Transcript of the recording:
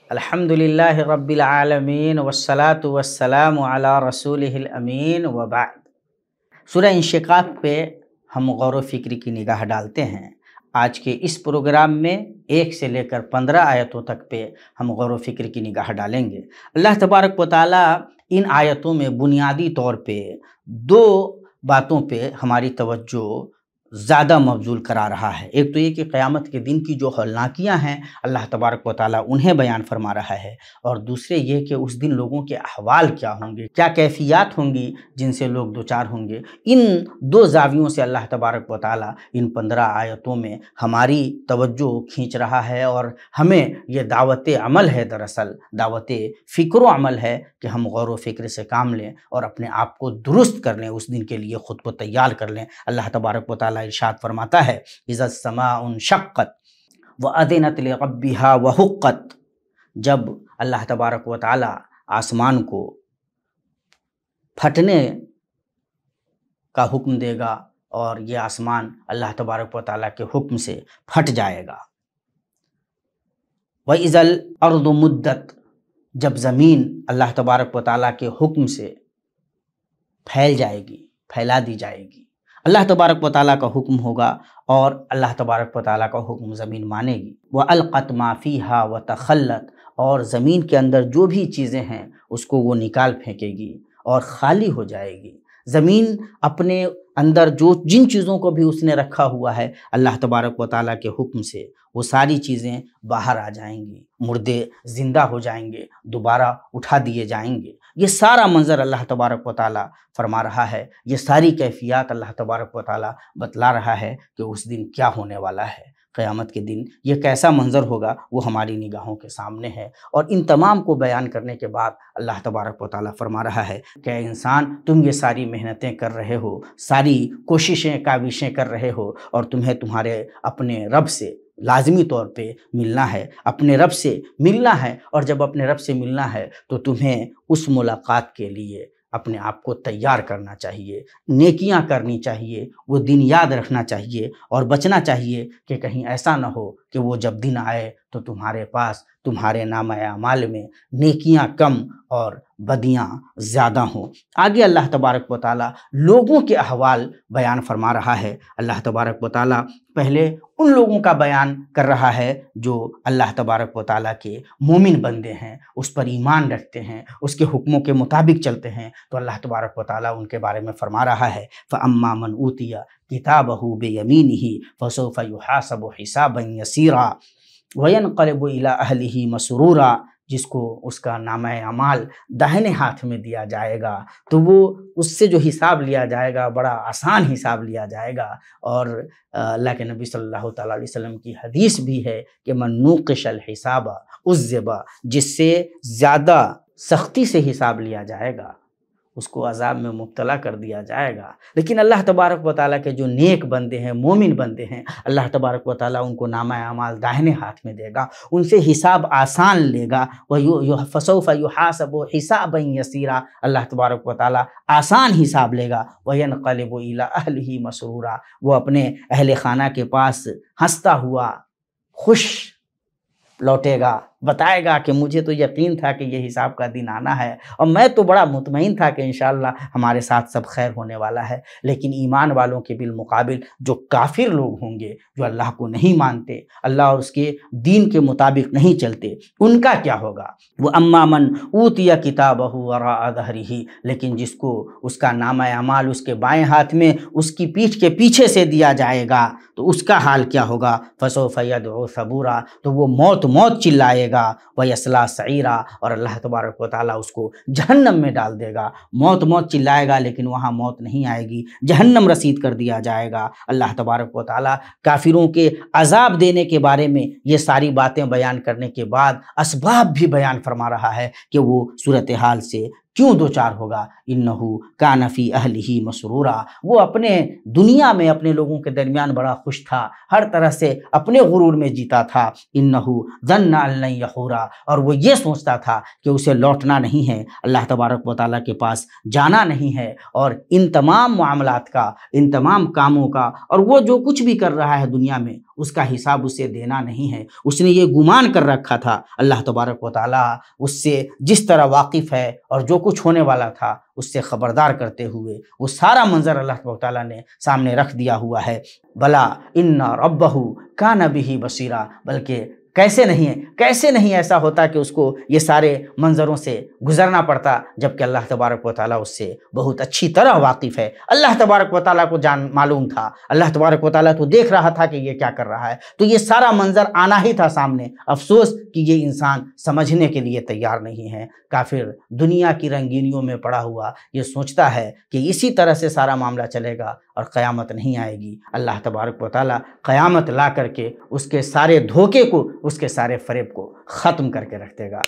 الحمدللہ رب العالمین والصلاة والسلام علی رسولہ الامین وبعد۔ سورہ انشقاق پہ ہم غور و فکر کی نگاہ ڈالتے ہیں۔ آج کے اس پروگرام میں 1 سے لے کر 15 آیتوں تک پہ ہم غور و فکر کی نگاہ ڈالیں گے۔ اللہ تبارک و تعالیٰ ان آیتوں میں بنیادی طور پہ 2 باتوں پہ ہماری توجہ زیادہ مبذول کرا رہا ہے۔ ایک تو یہ کہ قیامت کے دن کی جو ہولناکیاں ہیں اللہ تبارک و تعالیٰ انہیں بیان فرما رہا ہے، اور دوسرے یہ کہ اس دن لوگوں کے احوال کیا ہوں گے، کیا کیفیات ہوں گی جن سے لوگ دوچار ہوں گے۔ ان 2 زاویوں سے اللہ تبارک و تعالیٰ ان 15 آیتوں میں ہماری توجہ کھینچ رہا ہے، اور ہمیں یہ دعوت عمل ہے، دراصل دعوت فکر و عمل ہے کہ ہم غور و فکر سے کام لیں اور اپنے آپ کو درست کر لیں، اس دن کے لیے خود کو تیار کر لیں۔ اللہ تبارک و تعالیٰ ارشاد فرماتا ہے اذا السماء انشقت وأذنت لربها وحقت، جب اللہ تبارک و تعالیٰ آسمان کو پھٹنے کا حکم دے گا اور یہ آسمان اللہ تبارک و تعالیٰ کے حکم سے پھٹ جائے گا۔ وَإِذَا الْأَرْضُ مُدَّتْ، جب زمین اللہ تبارک و تعالیٰ کے حکم سے پھیل جائے گی، پھیلا دی جائے گی۔ اللہ تبارک و تعالیٰ کا حکم ہوگا اور اللہ تبارک و تعالیٰ کا حکم زمین مانے گی۔ وَأَلْقَتْ مَا فِيهَا وَتَخَلَّتْ، اور زمین کے اندر جو بھی چیزیں ہیں اس کو وہ نکال پھینکے گی اور خالی ہو جائے گی۔ زمین اپنے اندر جن چیزوں کو بھی اس نے رکھا ہوا ہے اللہ تبارک و تعالیٰ کے حکم سے، وہ ساری چیزیں باہر آ جائیں گی، مردے زندہ ہو جائیں گے، دوبارہ اٹھا دیے جائیں گے۔ یہ سارا منظر اللہ تبارک و تعالیٰ فرما رہا ہے، یہ ساری کیفیات اللہ تبارک و تعالیٰ بتلا رہا ہے کہ اس دن کیا ہونے والا ہے۔ قیامت کے دن یہ کیسا منظر ہوگا وہ ہماری نگاہوں کے سامنے ہے، اور ان تمام کو بیان کرنے کے بعد اللہ تبارک و تعالیٰ فرما رہا ہے کہ اے انسان، تم یہ ساری محنتیں کر رہے ہو، ساری کوششیں کاوشیں کر رہے ہو، اور تمہیں تمہارے اپنے رب سے لازمی طور پہ ملنا ہے، اپنے رب سے ملنا ہے، اور جب اپنے رب سے ملنا ہے تو تمہیں اس ملاقات کے لیے اپنے آپ کو تیار کرنا چاہیے، نیکیاں کرنی چاہیے، وہ دن یاد رکھنا چاہیے، اور بچنا چاہیے کہ کہیں ایسا نہ ہو کہ وہ جب دن آئے تو تمہارے پاس تمہارے نامہ اعمال میں نیکیاں کم اور بدیاں زیادہ ہوں۔ آگے اللہ تبارک و تعالیٰ لوگوں کے احوال بیان فرما رہا ہے۔ اللہ تبارک و تعالیٰ پہلے ان لوگوں کا بیان کر رہا ہے جو اللہ تبارک و تعالیٰ کے مومن بندے ہیں، اس پر ایمان رکھتے ہیں، اس کے حکموں کے مطابق چلتے ہیں، تو اللہ تبارک و تعالیٰ ان کے بارے میں فرما رہا ہے فَأَمَّا مَنْ أُوتِيَ كِتَابَهُ بِيَمِينِهِ فَسَوْفَ يُحَاسَبُ حِسَابًا يَسِيرًا وَيَنْقَلِبُ إِلَىٰ أَهْلِهِ مَسْرُورًا، جس کو اس کا نامہ اعمال داہنے ہاتھ میں دیا جائے گا تو وہ اس سے جو حساب لیا جائے گا بڑا آسان حساب لیا جائے گا۔ اور اللہ کے نبی صلی اللہ تعالیٰ علیہ وسلم کی حدیث بھی ہے کہ من نوقش الحساب عذب، جس سے زیادہ سختی سے حساب لیا جائے گا اس کو عذاب میں مبتلا کر دیا جائے گا۔ لیکن اللہ تبارک و تعالیٰ کے جو نیک بندے ہیں، مومن بندے ہیں، اللہ تبارک و تعالیٰ ان کو نامہ اعمال داہنے ہاتھ میں دے گا، ان سے حساب آسان لے گا۔ فَسَوْفَ يُحَاسَبُ حِسَابًا يَسِيرًا، اللہ تبارک و تعالیٰ آسان حساب لے گا۔ وَيَنْقَلِبُ إِلَىٰ أَهْلِهِ مَسْرُورًا، وہ اپنے اہل خانہ کے پاس ہنستا ہوا خوش لوٹے گا، بتائے گا کہ مجھے تو یقین تھا کہ یہ حساب کا دن آنا ہے، اور میں تو بڑا مطمئن تھا کہ انشاءاللہ ہمارے ساتھ سب خیر ہونے والا ہے۔ لیکن ایمان والوں کے بالمقابل جو کافر لوگ ہوں گے، جو اللہ کو نہیں مانتے، اللہ اور اس کے دین کے مطابق نہیں چلتے، ان کا کیا ہوگا؟ وَأَمَّا مَنْ أُوتِيَ كِتَابَهُ وَرَاءَ ظَهْرِهِ، لیکن جس کو اس کا نامہ اعمال اس کے بائیں ہاتھ میں اس کی پیٹھ کے پیچھے سے دیا جائے گا تو اس کا حال کیا ہوگا؟ فَسَوْفَ يَدْعُو ثَبُورًا، تو وہ موت موت چلائے گا۔ وَيَصْلَىٰ سَعِيرًا، اور اللہ تبارک و تعالیٰ اس کو جہنم میں ڈال دے گا۔ موت موت چلائے گا لیکن وہاں موت نہیں آئے گی، جہنم رسید کر دیا جائے گا۔ اللہ تبارک و تعالیٰ کافروں کے عذاب دینے کے بارے میں یہ ساری باتیں بیان کرنے کے بعد اسباب بھی بیان فرما رہا ہے کہ وہ صورتحال سے کیوں دوچار ہوگا۔ انہو کان فی اہلہ مسرورا، وہ اپنے دنیا میں اپنے لوگوں کے درمیان بڑا خوش تھا، ہر طرح سے اپنے غرور میں جیتا تھا۔ انہو ظن ان لن یحورا، اور وہ یہ سوچتا تھا کہ اسے لوٹنا نہیں ہے، اللہ تبارک و تعالیٰ کے پاس جانا نہیں ہے، اور ان تمام معاملات کا، ان تمام کاموں کا، اور وہ جو کچھ بھی کر رہا ہے دنیا میں اس کا حساب اسے دینا نہیں ہے۔ اس نے یہ گمان کر رکھا تھا، اللہ تبارک و تعالیٰ اس سے جس طرح واقف ہے اور جو کچھ ہونے والا تھا اس سے خبردار کرتے ہوئے وہ سارا منظر اللہ تبارک و تعالیٰ نے سامنے رکھ دیا ہوا ہے۔ بلا ان ربہ کان بہ بصیرا، بلکہ کیسے نہیں ایسا ہوتا کہ اس کو یہ سارے منظروں سے گزرنا پڑتا، جبکہ اللہ تبارک و تعالیٰ اس سے بہت اچھی طرح واقف ہے۔ اللہ تبارک و تعالیٰ کو معلوم تھا، اللہ تبارک و تعالیٰ تو دیکھ رہا تھا کہ یہ کیا کر رہا ہے، تو یہ سارا منظر آنا ہی تھا سامنے۔ افسوس کہ یہ انسان سمجھنے کے لیے تیار نہیں ہے۔ کافر دنیا کی رنگینیوں میں پڑا ہوا یہ سوچتا ہے کہ اسی طرح سے سارا معاملہ چلے گا اور قیامت نہیں آئے گی۔ اللہ تبارک و تعالیٰ قیامت لا کر کے اس کے سارے دھوکے کو، اس کے سارے فریب کو ختم کر کے رکھ دے گا۔